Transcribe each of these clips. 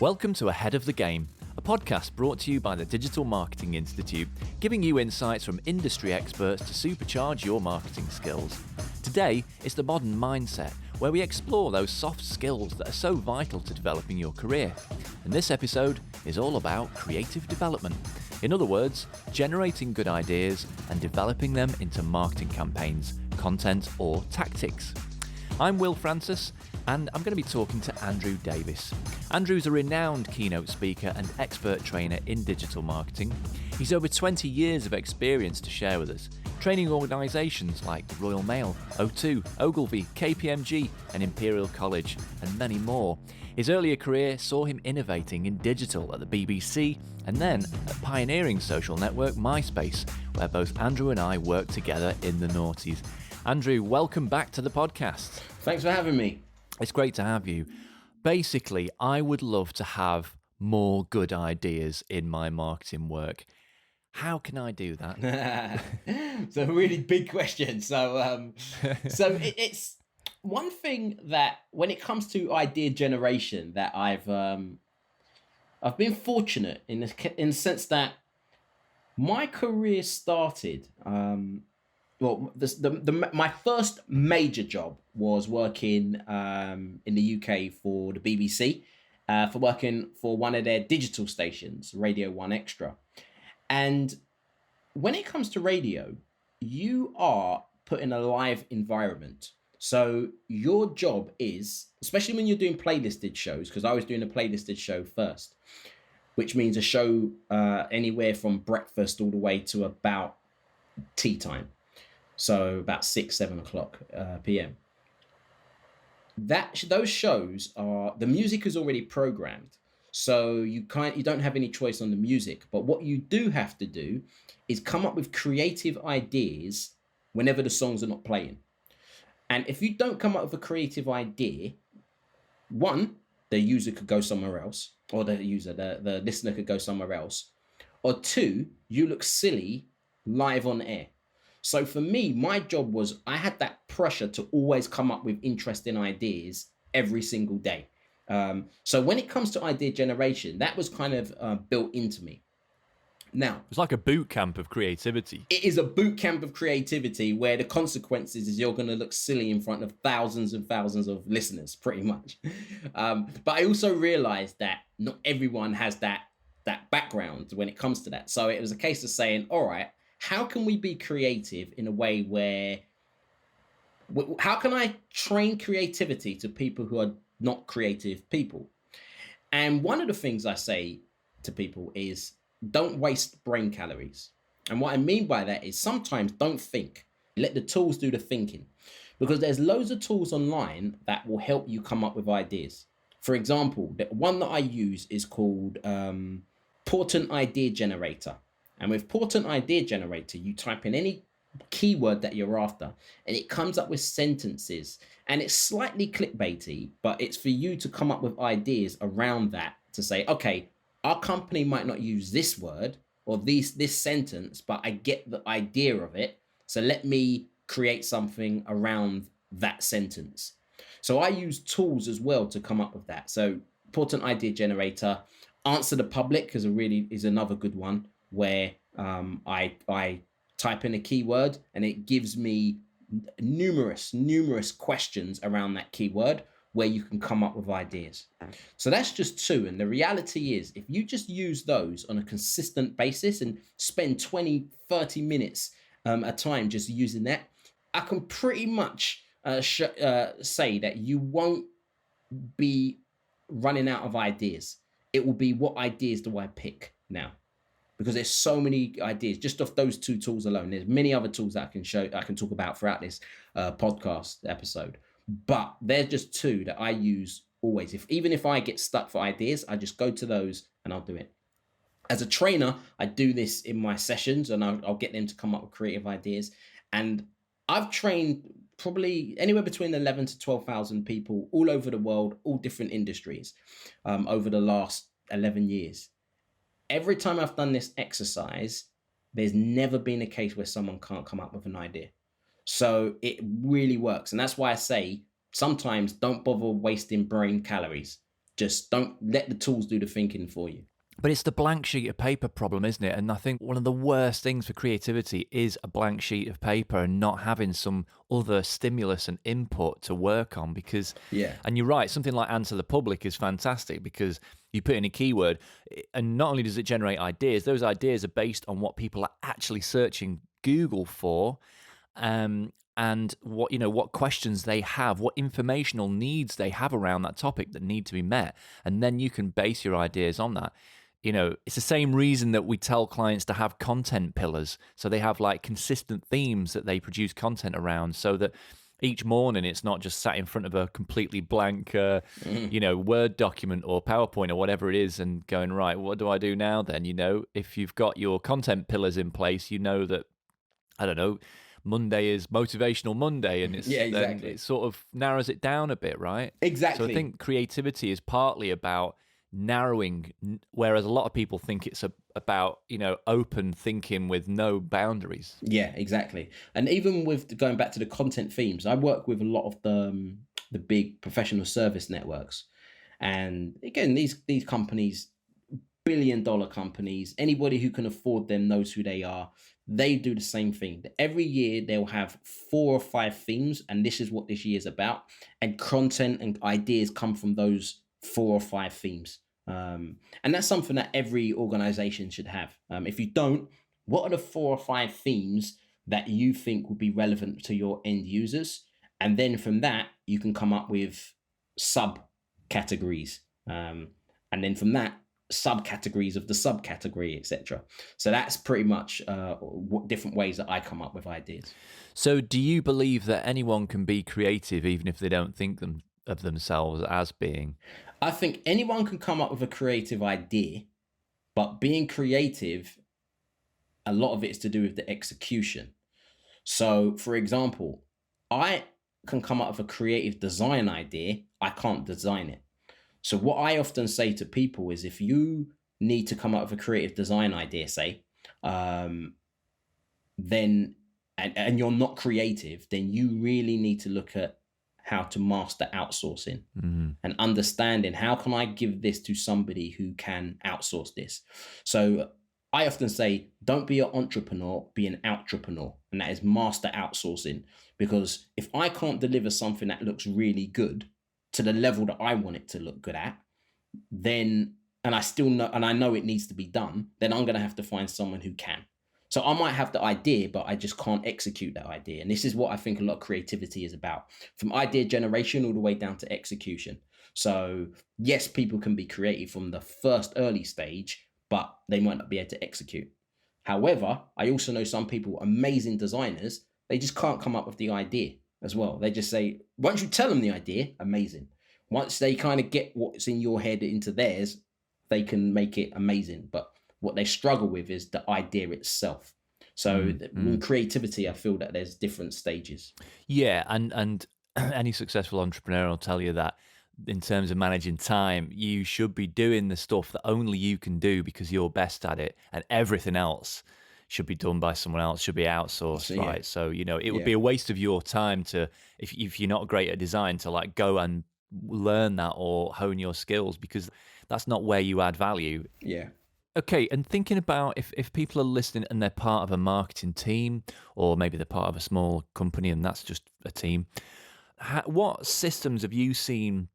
Welcome to Ahead of the Game, a podcast brought to you by the Digital Marketing Institute, giving you insights from industry experts to supercharge your marketing skills. Today, it's the modern mindset, where we explore those soft skills that are so vital to developing your career. And this episode is all about creative development. In other words, generating good ideas and developing them into marketing campaigns, content, or tactics. I'm Will Francis, and I'm going to be talking to Andrew Davis. Andrew's a renowned keynote speaker and expert trainer in digital marketing. He's over 20 years of experience to share with us, training organisations like the Royal Mail, O2, Ogilvy, KPMG and Imperial College, and many more. His earlier career saw him innovating in digital at the BBC and then at pioneering social network MySpace, where both Andrew and I worked together in the noughties. Andrew, welcome back to the podcast. Thanks for having me. It's great to have you. Basically, I would love to have more good ideas in my marketing work. How can I do that? It's a really big question. It's one thing that when it comes to idea generation that I've been fortunate in the sense that my career started. My first major job was working in the UK for the BBC, for working for one of their digital stations, Radio 1 Extra. And when it comes to radio, you are put in a live environment. So your job is, especially when you're doing playlisted shows, because I was doing a playlisted show first, which means a show anywhere from breakfast all the way to about tea time. So about 7 o'clock p.m. Those shows are, the music is already programmed. So you don't have any choice on the music. But what you do have to do is come up with creative ideas whenever the songs are not playing. And if you don't come up with a creative idea, one, the user could go somewhere else, or the listener could go somewhere else. Or two, you look silly live on air. So for me, my job was I had that pressure to always come up with interesting ideas every single day. So when it comes to idea generation, that was kind of built into me. Now, it's like a boot camp of creativity. It is a boot camp of creativity where the consequences is you're going to look silly in front of thousands and thousands of listeners, pretty much. But I also realized that not everyone has that background when it comes to that. So it was a case of saying, all right, how can we be creative in a way where, how can I train creativity to people who are not creative people? And one of the things I say to people is don't waste brain calories. And what I mean by that is sometimes don't think, let the tools do the thinking, because there's loads of tools online that will help you come up with ideas. For example, the one that I use is called Portent Idea Generator. And with Portent Idea Generator, you type in any keyword that you're after, and it comes up with sentences. And it's slightly clickbaity, but it's for you to come up with ideas around that to say, okay, our company might not use this word or this sentence, but I get the idea of it. So let me create something around that sentence. So I use tools as well to come up with that. So Portent Idea Generator, Answer the Public is another good one, where I type in a keyword and it gives me numerous questions around that keyword where you can come up with ideas. So that's just two. And the reality is, if you just use those on a consistent basis and spend 20, 30 minutes a time just using that, I can pretty much say that you won't be running out of ideas. It will be, what ideas do I pick now? Because there's so many ideas just off those two tools alone. There's many other tools that I can talk about throughout this podcast episode, but they're just two that I use always. Even if I get stuck for ideas, I just go to those and I'll do it. As a trainer, I do this in my sessions, and I'll get them to come up with creative ideas. And I've trained probably anywhere between 11 to 12,000 people all over the world, all different industries, over the last 11 years. Every time I've done this exercise, there's never been a case where someone can't come up with an idea. So it really works. And that's why I say sometimes don't bother wasting brain calories. Just don't let the tools do the thinking for you. But it's the blank sheet of paper problem, isn't it? And I think one of the worst things for creativity is a blank sheet of paper and not having some other stimulus and input to work on. Because, and you're right, something like Answer the Public is fantastic because you put in a keyword and not only does it generate ideas, those ideas are based on what people are actually searching Google for. And what questions they have, what informational needs they have around that topic that need to be met. And then you can base your ideas on that. It's the same reason that we tell clients to have content pillars. So they have like consistent themes that they produce content around so that each morning it's not just sat in front of a completely blank, Word document or PowerPoint or whatever it is and going, right, what do I do now then? If you've got your content pillars in place, that, I don't know, Monday is Motivational Monday, and then it sort of narrows it down a bit, right? Exactly. So I think creativity is partly about narrowing, whereas a lot of people think it's about open thinking with no boundaries. Yeah, exactly. And even with going back to the content themes, I work with a lot of the big professional service networks, and again, these companies, billion-dollar companies, anybody who can afford them knows who they are. They do the same thing. Every year they'll have 4 or 5 themes, and this is what this year is about. And content and ideas come from those 4 or 5 themes. And that's something that every organization should have. If you don't, what are the 4 or 5 themes that you think would be relevant to your end users? And then from that, you can come up with subcategories. And then from that, subcategories of the subcategory, etc. So that's pretty much what different ways that I come up with ideas. So do you believe that anyone can be creative even if they don't think of themselves as being? I think anyone can come up with a creative idea, but being creative, a lot of it is to do with the execution. So for example, I can come up with a creative design idea, I can't design it. So what I often say to people is if you need to come up with a creative design idea, say, then, and you're not creative, then you really need to look at how to master outsourcing and understanding how can I give this to somebody who can outsource this. So I often say, don't be an entrepreneur, be an outrepreneur. And that is master outsourcing. Because if I can't deliver something that looks really good to the level that I want it to look good at, then, and I still know, and I know it needs to be done, then I'm going to have to find someone who can. So I might have the idea, but I just can't execute that idea. And this is what I think a lot of creativity is about, from idea generation all the way down to execution. So yes, people can be creative from the first early stage, but they might not be able to execute. However, I also know some people, amazing designers, they just can't come up with the idea as well. They just say, once you tell them the idea, amazing. Once they kind of get what's in your head into theirs, they can make it amazing. But what they struggle with is the idea itself. So in creativity, I feel that there's different stages. Yeah, and any successful entrepreneur will tell you that in terms of managing time, you should be doing the stuff that only you can do because you're best at it, and everything else should be done by someone else, should be outsourced, right? So, it would be a waste of your time to, if you're not great at design, to like go and learn that or hone your skills, because that's not where you add value. Yeah. Okay, and thinking about if people are listening and they're part of a marketing team, or maybe they're part of a small company and that's just a team, what systems have you seen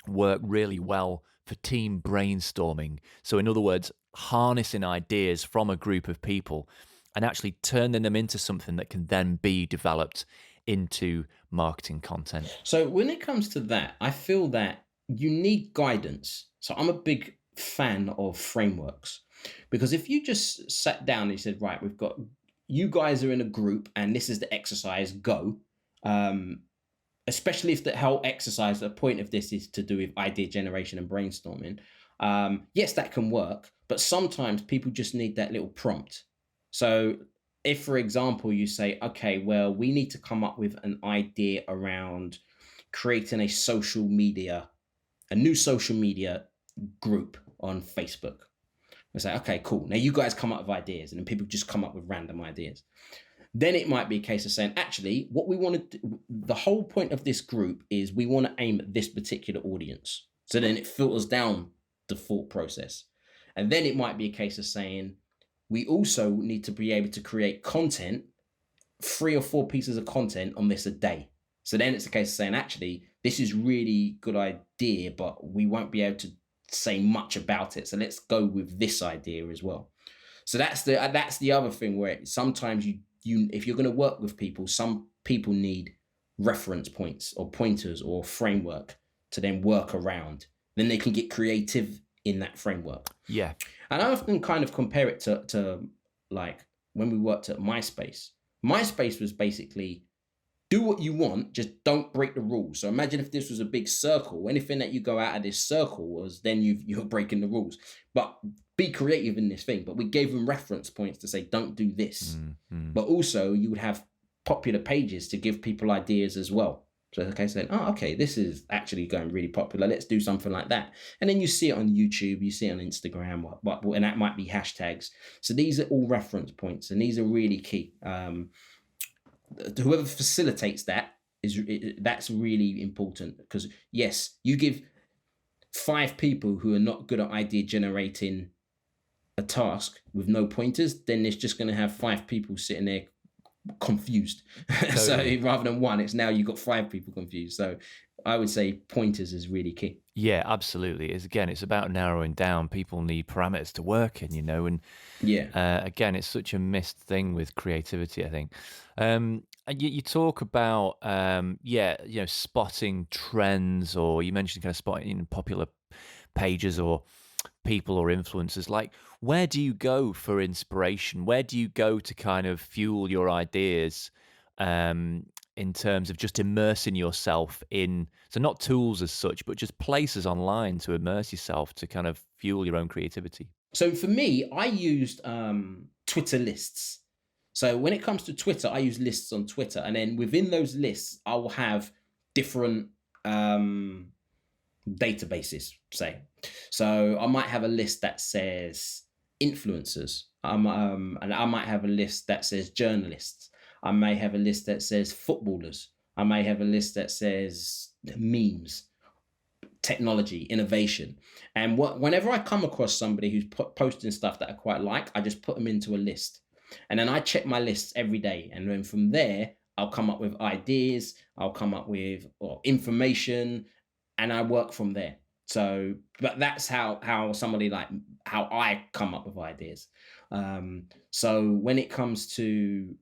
work really well for team brainstorming? So in other words, harnessing ideas from a group of people and actually turning them into something that can then be developed into marketing content. So when it comes to that, I feel that you need guidance. So I'm a big fan of frameworks, because if you just sat down and you said, right, you guys are in a group and this is the exercise, go. Especially if the whole exercise, the point of this is to do with idea generation and brainstorming. Yes, that can work, but sometimes people just need that little prompt. So if, for example, you say, okay, well, we need to come up with an idea around creating a new social media group on Facebook. I say, okay, cool. Now you guys come up with ideas, and then people just come up with random ideas. Then it might be a case of saying, actually, what we want to do, the whole point of this group is we want to aim at this particular audience. So then it filters down the thought process. And then it might be a case of saying, we also need to be able to create content, 3 or 4 pieces of content on this a day. So then it's a case of saying, actually, this is really good idea, but we won't be able to say much about it. So let's go with this idea as well. So that's the other thing where sometimes you if you're going to work with people, some people need reference points or pointers or framework to then work around. Then they can get creative in that framework. Yeah. And I often kind of compare it to like when we worked at MySpace. MySpace was basically do what you want, just don't break the rules. So imagine if this was a big circle. Anything that you go out of this circle was then you're breaking the rules. But be creative in this thing. But we gave them reference points to say, don't do this. Mm-hmm. But also you would have popular pages to give people ideas as well. So okay, saying, okay, this is actually going really popular. Let's do something like that. And then you see it on YouTube, you see it on Instagram, and that might be hashtags. So these are all reference points, and these are really key. Whoever facilitates that's really important, because yes, you give 5 people who are not good at idea generating a task with no pointers, then it's just going to have 5 people sitting there confused. Totally. So rather than 1, it's now you've got 5 people confused. So I would say pointers is really key. Yeah, absolutely. It's about narrowing down. People need parameters to work in, and again, it's such a missed thing with creativity, I think. And you talk about spotting trends, or you mentioned kind of spotting popular pages or people or influencers. Like, where do you go for inspiration? Where do you go to kind of fuel your ideas in terms of just immersing yourself in, so not tools as such, but just places online to immerse yourself to kind of fuel your own creativity? So for me, I used Twitter lists. So when it comes to Twitter, I use lists on Twitter. And then within those lists, I will have different databases, say. So I might have a list that says influencers. And I might have a list that says journalists. I may have a list that says footballers. I may have a list that says memes, technology, innovation. And whenever I come across somebody who's posting stuff that I quite like, I just put them into a list. And then I check my lists every day. And then from there, I'll come up with ideas, I'll come up with information, and I work from there. So, but that's how I come up with ideas. So when it comes to,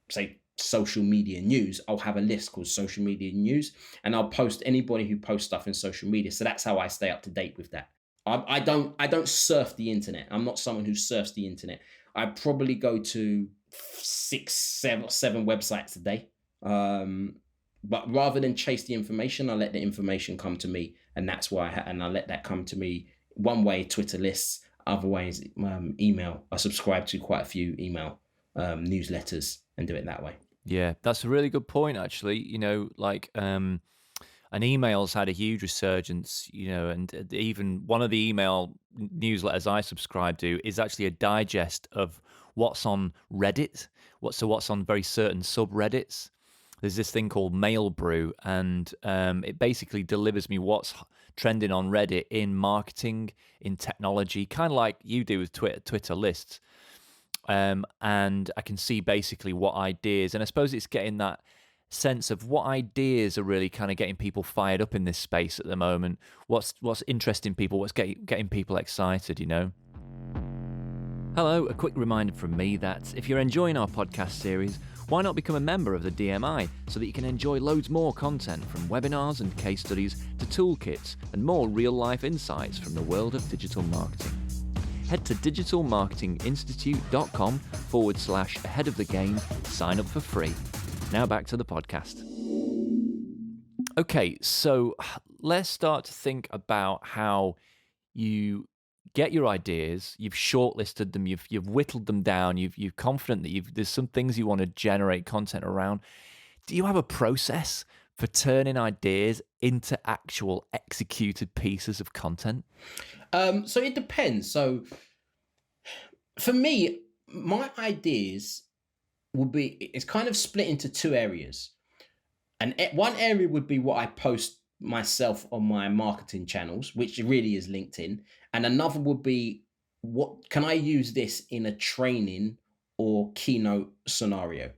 say, social media news, I'll have a list called social media news, and I'll post anybody who posts stuff in social media. So that's how I stay up to date with that. I don't surf the internet. I'm not someone who surfs the internet. I probably go to 6, 7 websites a day. But rather than chase the information, I let the information come to me, and that's why. And I let that come to me one way: Twitter lists. Other ways, email. I subscribe to quite a few email newsletters and do it that way. Yeah, that's a really good point, actually. And emails had a huge resurgence, and even one of the email newsletters I subscribe to is actually a digest of what's on Reddit, what's on very certain subreddits. There's this thing called Mail Brew, and it basically delivers me what's trending on Reddit in marketing, in technology, kind of like you do with Twitter lists. And I can see basically what ideas, and I suppose it's getting that sense of what ideas are really kind of getting people fired up in this space at the moment. What's interesting people, what's getting people excited, Hello, a quick reminder from me that if you're enjoying our podcast series, why not become a member of the DMI so that you can enjoy loads more content, from webinars and case studies to toolkits and more real-life insights from the world of digital marketing. Head to digitalmarketinginstitute.com/ahead of the game, sign up for free. Now back to the podcast. Okay, so let's start to think about how you get your ideas. You've shortlisted them, you've whittled them down, you're confident that there's some things you want to generate content around. Do you have a process for turning ideas into actual executed pieces of content? So it depends. So for me, my ideas it's kind of split into 2 areas. And one area would be what I post myself on my marketing channels, which really is LinkedIn. And another would be, what can I use this in a training or keynote scenario?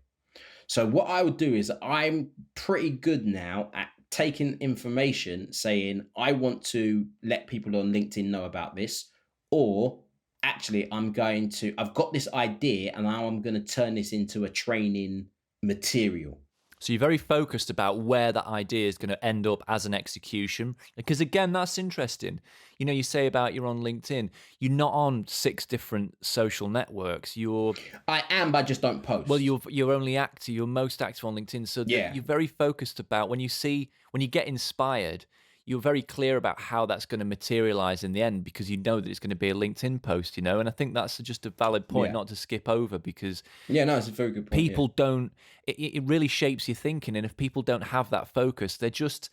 So what I would do is, I'm pretty good now at taking information, saying I want to let people on LinkedIn know about this, or actually I've got this idea and now I'm going to turn this into a training material. So you're very focused about where that idea is going to end up as an execution. Because again, that's interesting. You know, you say about you're on LinkedIn, you're not on 6 different social networks. I am, but I just don't post. Well, you're only active. You're most active on LinkedIn. So Yeah. you're very focused about when you get inspired, you're very clear about how that's going to materialize in the end, because you know that it's going to be a LinkedIn post, you know. And I think that's just a valid point not to skip over, because it's a very good point. People don't. It really shapes your thinking, and if people don't have that focus, they're just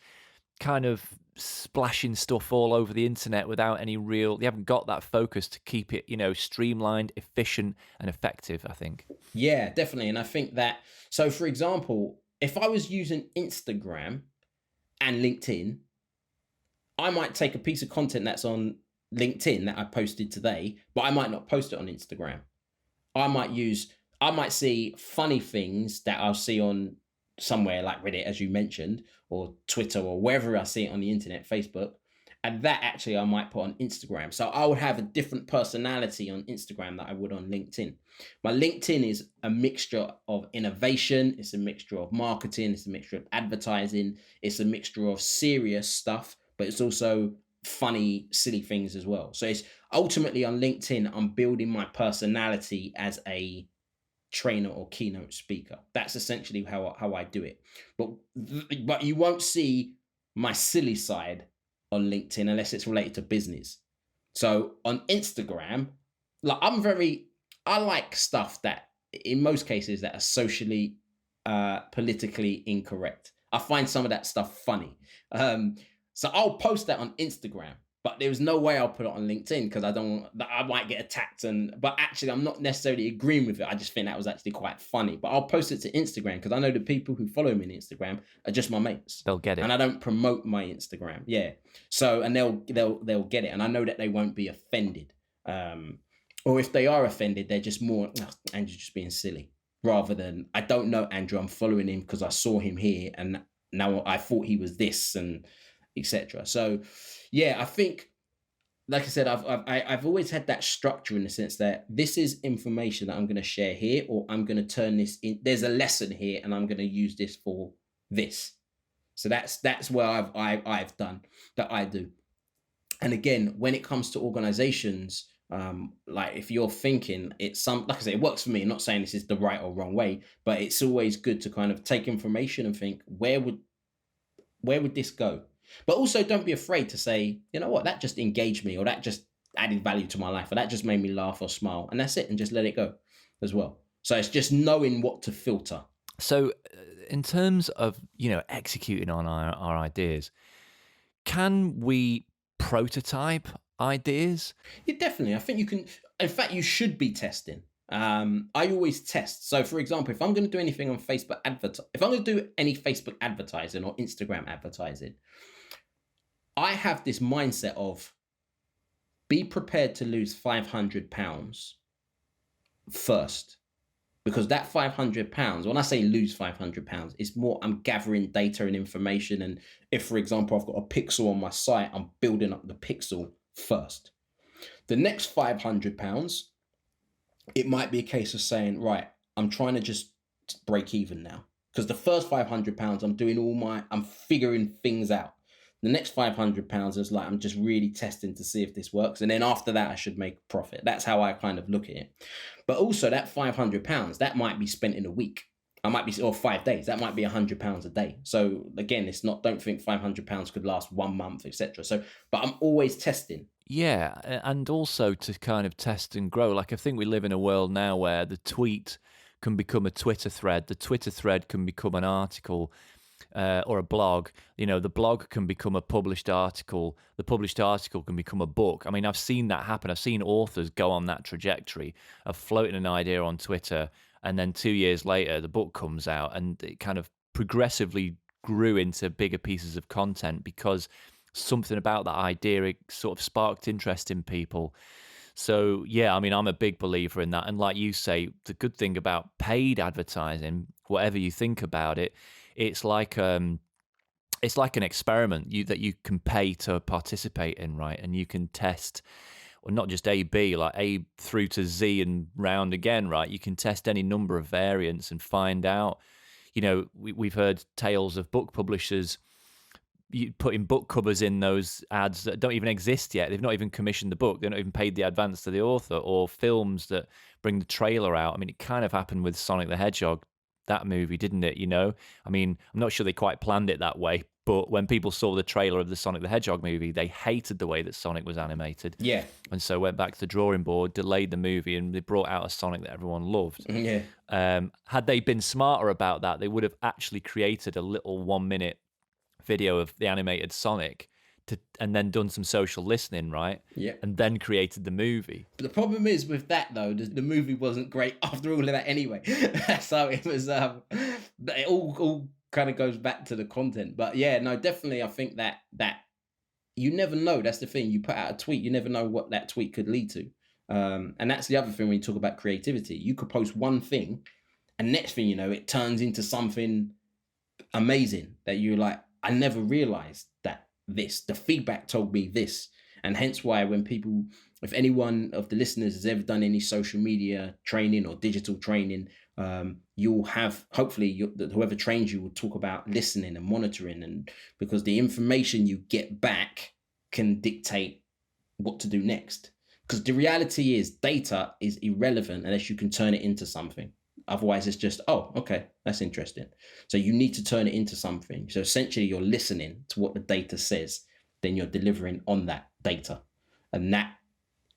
kind of splashing stuff all over the internet without any real. They haven't got that focus to keep it, you know, streamlined, efficient, and effective, I think. Yeah, definitely. And I think that, so for example, if I was using Instagram and LinkedIn, I might take a piece of content that's on LinkedIn that I posted today, but I might not post it on Instagram. I might see funny things that I'll see on somewhere like Reddit, as you mentioned, or Twitter, or wherever I see it on the internet, Facebook. And that actually I might put on Instagram. So I would have a different personality on Instagram that I would on LinkedIn. My LinkedIn is a mixture of innovation. It's a mixture of marketing. It's a mixture of advertising. It's a mixture of serious stuff, but it's also funny, silly things as well. So it's ultimately on LinkedIn, I'm building my personality as a trainer or keynote speaker. That's essentially how I do it. But you won't see my silly side on LinkedIn unless it's related to business. So on Instagram, like I like stuff that in most cases that are socially, politically incorrect. I find some of that stuff funny. So I'll post that on Instagram, but there's no way I'll put it on LinkedIn, because I might get attacked. But actually I'm not necessarily agreeing with it. I just think that was actually quite funny. But I'll post it to Instagram because I know the people who follow me on Instagram are just my mates. They'll get it. And I don't promote my Instagram. Yeah. So, and they'll get it. And I know that they won't be offended. Or if they are offended, they're just more, Andrew's just being silly. Rather than, I don't know Andrew, I'm following him because I saw him here and now I thought he was this, and etc. So yeah, I think, like I said, I've always had that structure in the sense that this is information that I'm going to share here, or I'm going to turn this in. There's a lesson here, and I'm going to use this for this. So that's where I've done that I do. And again, when it comes to organizations, like if you're thinking like I say, it works for me. I'm not saying this is the right or wrong way, but it's always good to kind of take information and think, where would this go? But also don't be afraid to say, you know what, that just engaged me, or that just added value to my life, or that just made me laugh or smile, and that's it, and just let it go as well. So it's just knowing what to filter. So in terms of, you know, executing on our ideas, can we prototype ideas? Yeah, definitely. I think you can. In fact, you should be testing. I always test. So for example, if I'm going to do anything on Facebook if I'm going to do any Facebook advertising or Instagram advertising, I have this mindset of be prepared to lose £500 first, because that £500, when I say lose £500, it's more I'm gathering data and information. And if, for example, I've got a pixel on my site, I'm building up the pixel first. The next £500, it might be a case of saying, right, I'm trying to just break even now, because the first £500, I'm figuring things out. The next £500 is like, I'm just really testing to see if this works. And then after that, I should make profit. That's how I kind of look at it. But also that £500, that might be spent in a week. Or 5 days. That might be £100 a day. So again, don't think £500 could last 1 month, etc. So, but I'm always testing. Yeah. And also to kind of test and grow. Like, I think we live in a world now where the tweet can become a Twitter thread. The Twitter thread can become an article. Or a blog. You know, the blog can become a published article. The published article can become a book. I mean, I've seen that happen. I've seen authors go on that trajectory of floating an idea on Twitter, and then 2 years later, the book comes out, and it kind of progressively grew into bigger pieces of content because something about that idea, it sort of sparked interest in people. So yeah, I mean, I'm a big believer in that. And like you say, the good thing about paid advertising, whatever you think about it, it's like an experiment that you can pay to participate in, right? And you can test, well, not just A, B, like A through to Z and round again, right? You can test any number of variants and find out. You know, we've heard tales of book publishers putting book covers in those ads that don't even exist yet. They've not even commissioned the book. They've not even paid the advance to the author, or films that bring the trailer out. I mean, it kind of happened with Sonic the Hedgehog, that movie, didn't it? You know, I mean, I'm not sure they quite planned it that way, but when people saw the trailer of the Sonic the Hedgehog movie, they hated the way that Sonic was animated. Yeah. And so went back to the drawing board, delayed the movie, and they brought out a Sonic that everyone loved. Yeah. Had they been smarter about that, they would have actually created a little 1 minute video of the animated Sonic and then done some social listening, right? Yeah. And then created the movie. But the problem is with that, though, the movie wasn't great after all of that anyway. So it was, it all kind of goes back to the content. But yeah, no, definitely, I think that you never know. That's the thing. You put out a tweet, you never know what that tweet could lead to. And that's the other thing when you talk about creativity. You could post one thing, and next thing you know, it turns into something amazing that you're like, I never realized that the feedback told me this. And hence why when people, if anyone of the listeners has ever done any social media training or digital training, you'll have, hopefully whoever trains you will talk about listening and monitoring, and because the information you get back can dictate what to do next. Because the reality is data is irrelevant unless you can turn it into something. Otherwise, it's just, oh, okay, that's interesting. So you need to turn it into something. So essentially, you're listening to what the data says, then you're delivering on that data. And that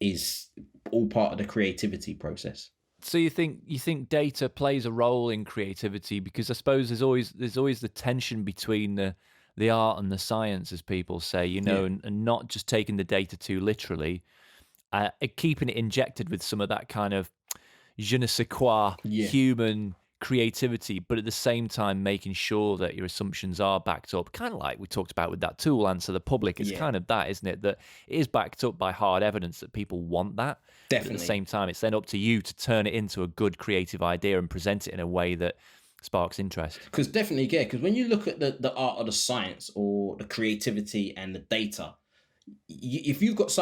is all part of the creativity process. So you think data plays a role in creativity? Because I suppose there's always the tension between the art and the science, as people say, you know, Yeah. and not just taking the data too literally, keeping it injected with some of that kind of je ne sais quoi, human creativity, but at the same time making sure that your assumptions are backed up, kind of like we talked about with that tool, Answer the Public. It's kind of that, isn't it? That it is backed up by hard evidence that people want that. Definitely. But at the same time, it's then up to you to turn it into a good creative idea and present it in a way that sparks interest. Because definitely, yeah, because when you look at the art or the science or the creativity and the data, if you've got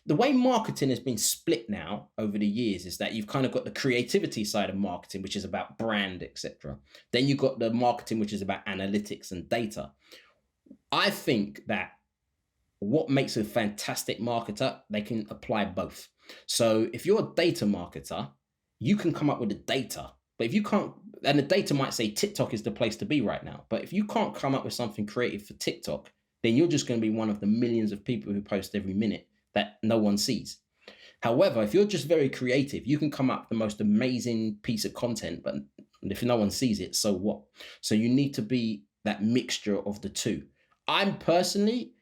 the way marketing has been split now over the years is that you've kind of got the creativity side of marketing, which is about brand, etc. Then you've got the marketing, which is about analytics and data. I think that what makes a fantastic marketer, they can apply both. So if you're a data marketer, you can come up with the data, but if you can't, and the data might say TikTok is the place to be right now, but if you can't come up with something creative for TikTok, then you're just going to be one of the millions of people who post every minute that no one sees. However, if you're just very creative, you can come up with the most amazing piece of content, but if no one sees it, so what? So you need to be that mixture of the two. I'm probably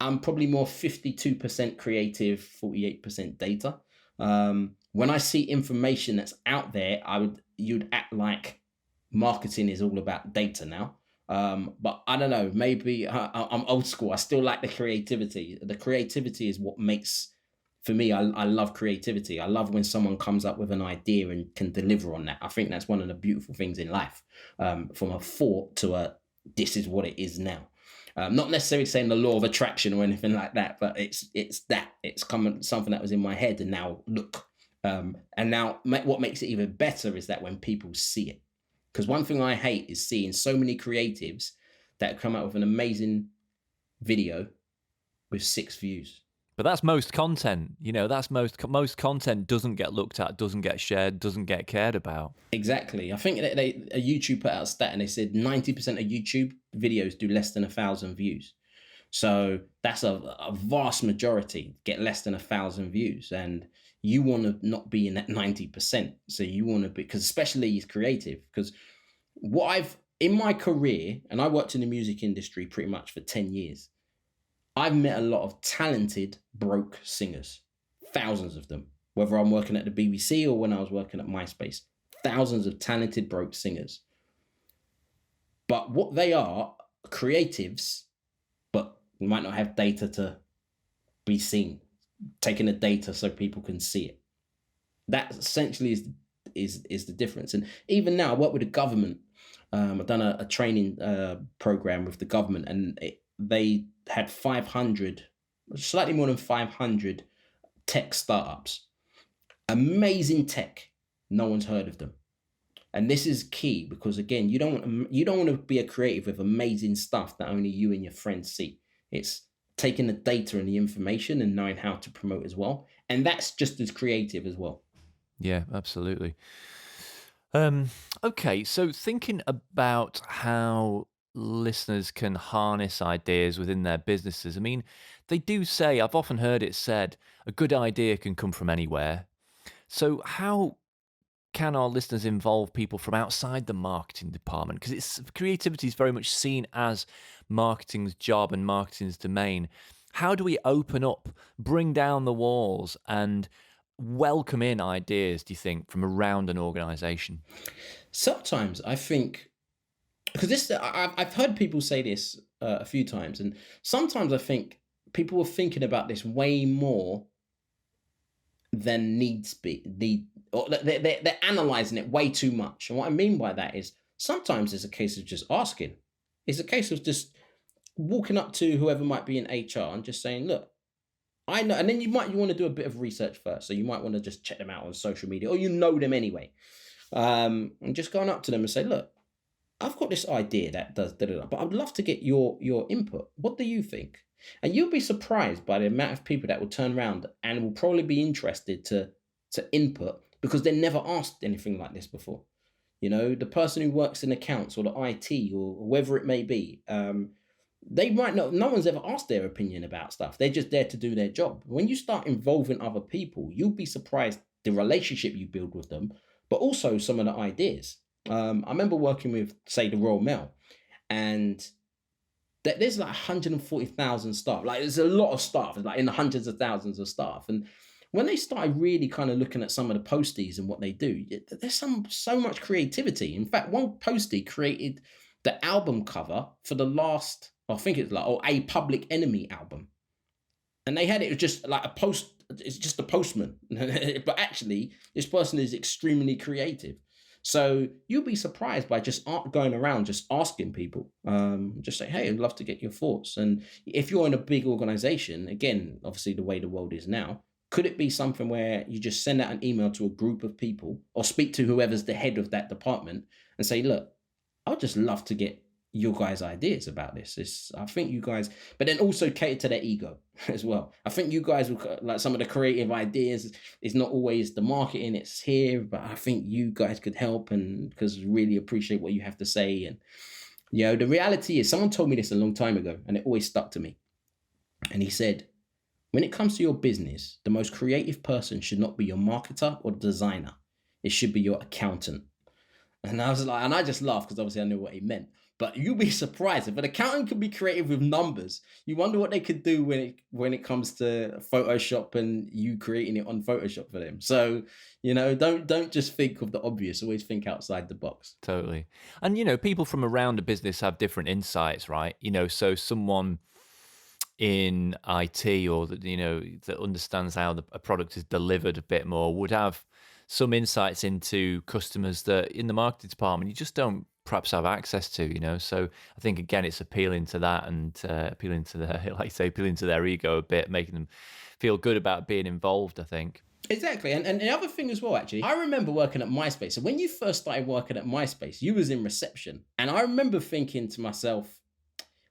more 52% creative, 48% data. When I see information that's out there, you'd act like marketing is all about data now. But I don't know, maybe I'm old school. I still like the creativity. The creativity is what makes, for me, I love creativity. I love when someone comes up with an idea and can deliver on that. I think that's one of the beautiful things in life, from a thought to this is what it is now. Not necessarily saying the law of attraction or anything like that, but it's something that was in my head and now look. And now what makes it even better is that when people see it. Because one thing I hate is seeing so many creatives that come out with an amazing video with 6 views. But that's most content, you know, that's most content doesn't get looked at, doesn't get shared, doesn't get cared about. Exactly. I think YouTube put out a stat and they said 90% of YouTube videos do less than 1,000 views. So that's a vast majority get less than 1,000 views. And you want to not be in that 90%. So you want to be, because especially as creative, because in my career, and I worked in the music industry pretty much for 10 years, I've met a lot of talented broke singers, thousands of them, whether I'm working at the BBC or when I was working at MySpace, thousands of talented broke singers. But what they are creatives, but we might not have data to be seen, taking the data so people can see it. That essentially is the difference. And even now, I work with the government. I've done a training program with the government, and they had 500, slightly more than 500 tech startups. Amazing tech. No one's heard of them. And this is key because, again, you don't want to be a creative with amazing stuff that only you and your friends see. It's taking the data and the information and knowing how to promote as well. And that's just as creative as well. Yeah, absolutely. Okay, so thinking about how listeners can harness ideas within their businesses, I mean, they do say, I've often heard it said, a good idea can come from anywhere. So how can our listeners involve people from outside the marketing department? Because creativity is very much seen as marketing's job and marketing's domain. How do we open up, bring down the walls, and welcome in ideas, do you think, from around an organization? Sometimes I think, because I've heard people say this a few times, and sometimes I think people are thinking about this way more than or they're analyzing it way too much. And what I mean by that is sometimes it's a case of just asking. It's a case of just walking up to whoever might be in HR and just saying, look, I know, and then you want to do a bit of research first. So you might want to just check them out on social media, or you know them anyway. And just going up to them and say, look, I've got this idea that does da-da-da, but I'd love to get your input. What do you think? And you'll be surprised by the amount of people that will turn around and will probably be interested to input because they never asked anything like this before. You know, the person who works in accounts or the IT or whoever it may be, they might not, no one's ever asked their opinion about stuff. They're just there to do their job. When you start involving other people, you'll be surprised the relationship you build with them, but also some of the ideas. I remember working with, say, the Royal Mail, and there's like 140,000 staff. Like, there's a lot of staff, like in the hundreds of thousands of staff. And when they started really kind of looking at some of the posties and what they do, there's so much creativity. In fact, one postie created the album cover for the last, I think it's like, a Public Enemy album. And they had it just like it's just a postman. But actually, this person is extremely creative. So you'll be surprised by just going around, just asking people, just say, hey, I'd love to get your thoughts. And if you're in a big organization, again, obviously the way the world is now, could it be something where you just send out an email to a group of people or speak to whoever's the head of that department and say, look, I'd just love to get your guys' ideas about this. I think you guys, but then also cater to their ego as well. I think you guys will, like, some of the creative ideas is not always the marketing, it's here, but I think you guys could help, and because really appreciate what you have to say. And, you know, the reality is, someone told me this a long time ago and it always stuck to me. And he said, when it comes to your business, the most creative person should not be your marketer or designer. It should be your accountant. And I was like, and I just laughed because obviously I knew what he meant. But you'll be surprised if an accountant can be creative with numbers. You wonder what they could do when it comes to Photoshop and you creating it on Photoshop for them. So, you know, don't just think of the obvious. Always think outside the box. Totally. And, you know, people from around a business have different insights, right? You know, so someone in IT or, you know, that understands how a product is delivered a bit more would have some insights into customers that in the marketing department you just don't perhaps have access to, you know. So I think, again, it's appealing to that and appealing to their, like you say, appealing to their ego a bit, making them feel good about being involved, I think. Exactly. And the other thing as well, actually, I remember working at MySpace. So when you first started working at MySpace, you was in reception. And I remember thinking to myself,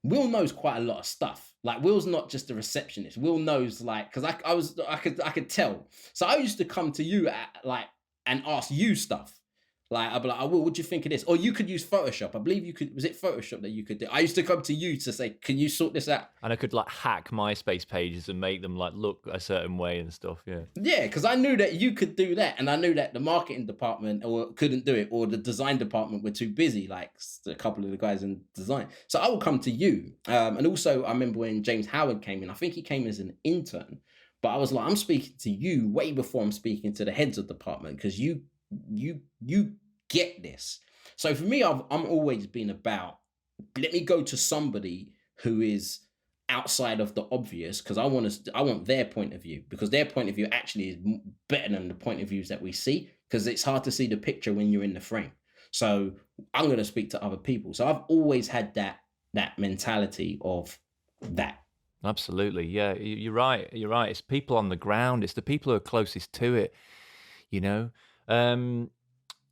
Will knows quite a lot of stuff. Like, Will's not just a receptionist. Will knows, like, because I could tell. So I used to come to you and ask you stuff. Like, I'd be like, oh, Will, what do you think of this? Or you could use Photoshop. I believe you could, was it Photoshop that you could do? I used to come to you to say, can you sort this out? And I could like hack MySpace pages and make them like look a certain way and stuff, yeah. Yeah, because I knew that you could do that. And I knew that the marketing department couldn't do it, or the design department were too busy, like a couple of the guys in design. So I would come to you. And also, I remember when James Howard came in, I think he came as an intern, but I was like, I'm speaking to you way before I'm speaking to the heads of department, because you get this. So for me, I'm always been about let me go to somebody who is outside of the obvious, because I want their point of view, because their point of view actually is better than the point of views that we see, because it's hard to see the picture when you're in the frame. So I'm going to speak to other people. So I've always had that mentality of that. Absolutely. Yeah, you're right. You're right. It's people on the ground. It's the people who are closest to it, you know. And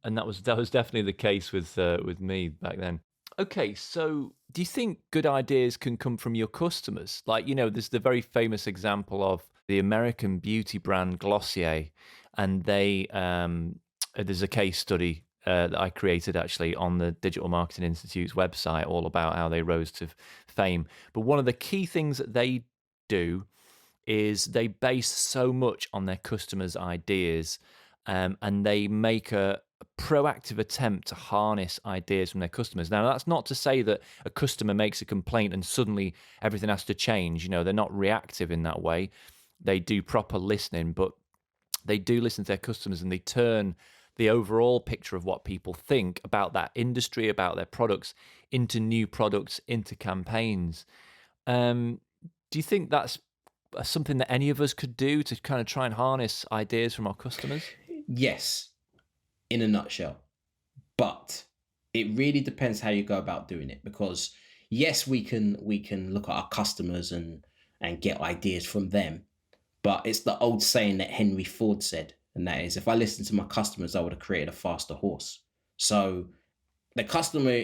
that was definitely the case with me back then. Okay, so do you think good ideas can come from your customers? Like, there's the very famous example of the American beauty brand Glossier, and there's a case study that I created actually on the Digital Marketing Institute's website, all about how they rose to fame. But one of the key things that they do is they base so much on their customers' ideas, and they make a proactive attempt to harness ideas from their customers. Now, that's not to say that a customer makes a complaint and suddenly everything has to change. They're not reactive in that way. They do proper listening, but they do listen to their customers, and they turn the overall picture of what people think about that industry, about their products, into new products, into campaigns. Do you think that's something that any of us could do to kind of try and harness ideas from our customers? Yes, in a nutshell. But it really depends how you go about doing it, because yes, we can look at our customers and get ideas from them. But it's the old saying that Henry Ford said, and that is, if I listened to my customers, I would have created a faster horse. So the customer,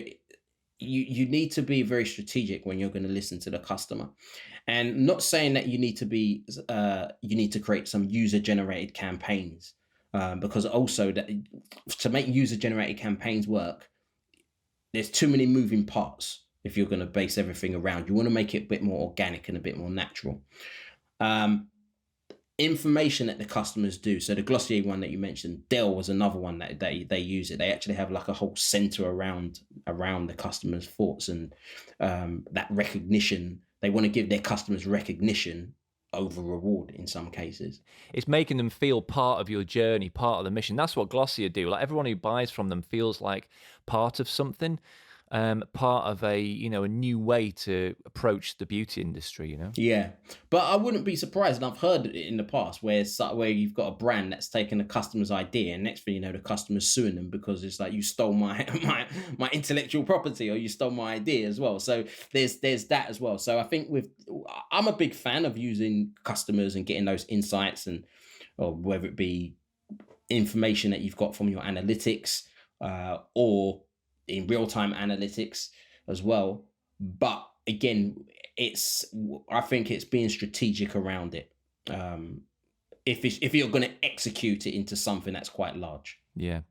you need to be very strategic when you're going to listen to the customer, and not saying that you need to create some user generated campaigns, because also that to make user generated campaigns work, there's too many moving parts. If you're going to base everything around, you want to make it a bit more organic and a bit more natural. Information that the customers do. So the Glossier one that you mentioned, Dell was another one that they use it. They actually have like a whole center around the customer's thoughts, and that recognition. They want to give their customers recognition over reward in some cases. It's making them feel part of your journey, part of the mission. That's what Glossier do. Like, everyone who buys from them feels like part of something. Part of a new way to approach the beauty industry. Yeah, but I wouldn't be surprised, and I've heard it in the past where you've got a brand that's taken a customer's idea, and next thing you know, the customer's suing them because it's like, you stole my my intellectual property, or you stole my idea as well. So there's that as well. So I think I'm a big fan of using customers and getting those insights, or whether it be information that you've got from your analytics, or in real-time analytics as well. But again, I think it's being strategic around it. If you're going to execute it into something that's quite large. Yeah.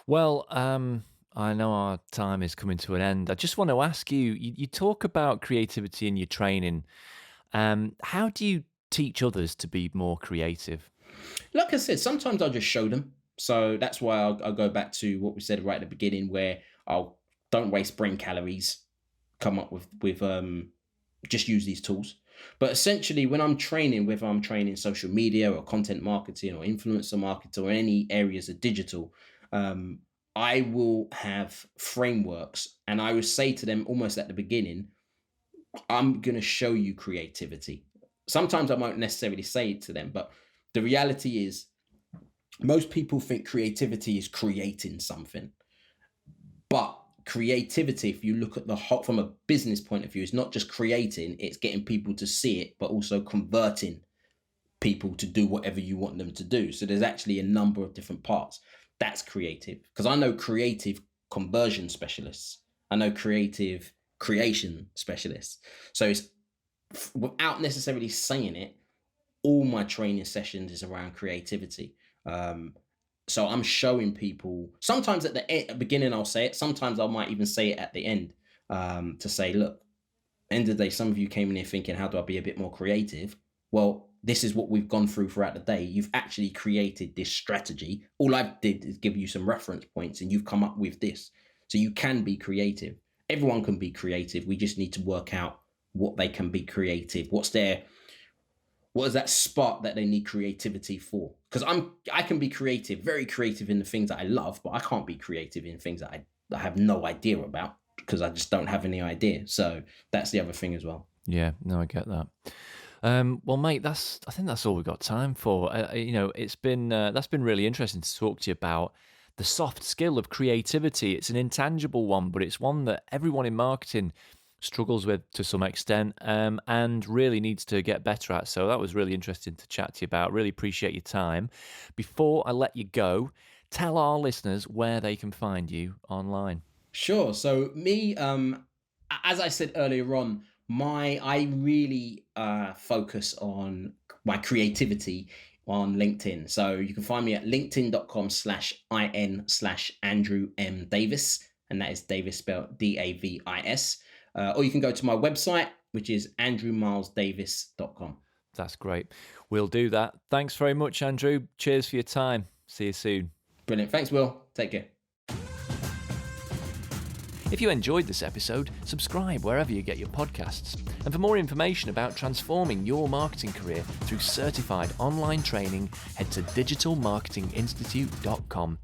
Well, I know our time is coming to an end. I just want to ask you, you talk about creativity in your training. How do you teach others to be more creative? Like I said, sometimes I'll just show them. So that's why I'll go back to what we said right at the beginning, where I'll don't waste brain calories, come up with just use these tools. But essentially, when I'm training, whether I'm training social media or content marketing or influencer marketing or any areas of digital, I will have frameworks, and I would say to them almost at the beginning, I'm going to show you creativity. Sometimes I won't necessarily say it to them, but the reality is, most people think creativity is creating something. But creativity, if you look at the whole from a business point of view, is not just creating, it's getting people to see it, but also converting people to do whatever you want them to do. So there's actually a number of different parts. That's creative. Because I know creative conversion specialists. I know creative creation specialists. So it's, without necessarily saying it, all my training sessions is around creativity. So I'm showing people, sometimes at the beginning I'll say it, sometimes I might even say it at the end, to say, look, end of the day, some of you came in here thinking, how do I be a bit more creative? Well, this is what we've gone through throughout the day. You've actually created this strategy. All I did is give you some reference points, and you've come up with this. So you can be creative. Everyone can be creative. We just need to work out what they can be creative. What is that spark that they need creativity for? Because I can be creative, very creative in the things that I love, but I can't be creative in things that I have no idea about. because I just don't have any idea. So that's the other thing as well. Yeah, no, I get that. Well, mate, I think that's all we've got time for. It's been that's been really interesting to talk to you about the soft skill of creativity. It's an intangible one, but it's one that everyone in marketing struggles with to some extent, and really needs to get better at. So that was really interesting to chat to you about. Really appreciate your time. Before I let you go, tell our listeners where they can find you online. Sure. So me, as I said earlier on, I really focus on my creativity on LinkedIn. So you can find me at linkedin.com/in/Andrew M. Davis, and that is Davis spelled Davis. Or you can go to my website, which is andrewmilesdavis.com. That's great. We'll do that. Thanks very much, Andrew. Cheers for your time. See you soon. Brilliant. Thanks, Will. Take care. If you enjoyed this episode, subscribe wherever you get your podcasts. And for more information about transforming your marketing career through certified online training, head to digitalmarketinginstitute.com.